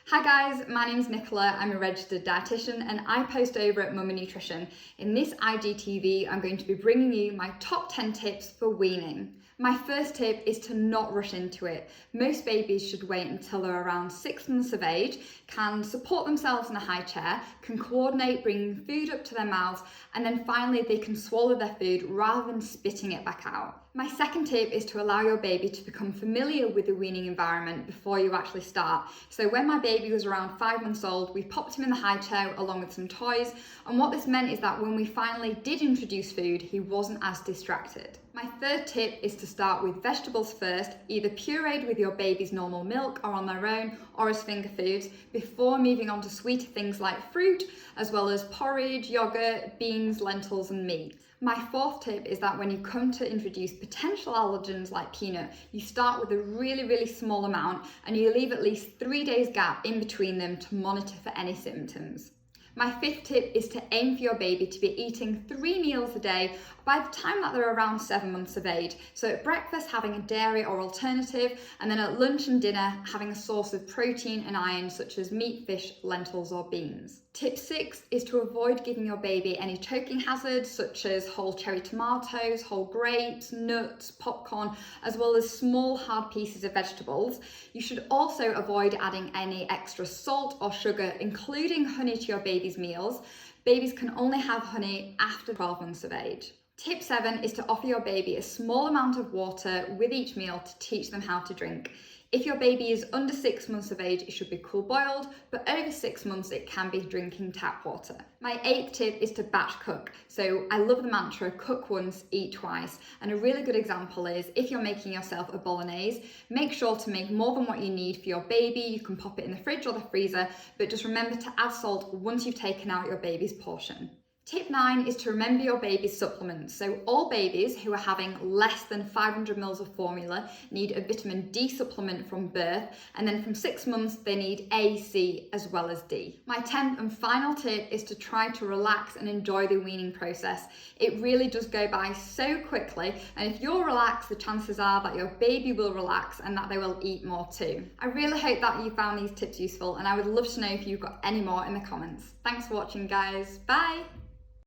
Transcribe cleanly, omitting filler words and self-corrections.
Hi guys, my name's Nichola. I'm a registered dietitian and I post over at Mummy Nutrition. In this IGTV, I'm going to be bringing you my top 10 tips for weaning. My first tip is to not rush into it. Most babies should wait until they're around 6 months of age, can support themselves in a high chair, can coordinate bringing food up to their mouths, and then finally they can swallow their food rather than spitting it back out. My second tip is to allow your baby to become familiar with the weaning environment before you actually start. So when my baby was around 5 months old, we popped him in the high chair along with some toys, and what this meant is that when we finally did introduce food, he wasn't as distracted. My third tip is to start with vegetables first, either pureed with your baby's normal milk or on their own, or as finger foods, before moving on to sweeter things like fruit, as well as porridge, yogurt, beans, lentils and meat. My fourth tip is that when you come to introduce potential allergens like peanut, you start with a really small amount and you leave at least 3 days gap in between them to monitor for any symptoms. My fifth tip is to aim for your baby to be eating 3 meals a day by the time that they're around 7 months of age. So at breakfast, having a dairy or alternative, and then at lunch and dinner, having a source of protein and iron such as meat, fish, lentils or beans. Tip 6 is to avoid giving your baby any choking hazards such as whole cherry tomatoes, whole grapes, nuts, popcorn, as well as small hard pieces of vegetables. You should also avoid adding any extra salt or sugar, including honey, to your baby's meals. Babies can only have honey after 12 months of age. Tip 7 is to offer your baby a small amount of water with each meal to teach them how to drink. If your baby is under 6 months of age, it should be cool boiled, but over 6 months, it can be drinking tap water. My 8th tip is to batch cook. So I love the mantra, cook once, eat twice. And a really good example is if you're making yourself a bolognese, make sure to make more than what you need for your baby. You can pop it in the fridge or the freezer, but just remember to add salt once you've taken out your baby's portion. Tip 9 is to remember your baby's supplements. So all babies who are having less than 500 mils of formula need a vitamin D supplement from birth, and then from 6 months they need A, C as well as D. My 10th and final tip is to try to relax and enjoy the weaning process. It really does go by so quickly, and if you're relaxed, the chances are that your baby will relax and that they will eat more too. I really hope that you found these tips useful, and I would love to know if you've got any more in the comments. Thanks for watching guys, bye!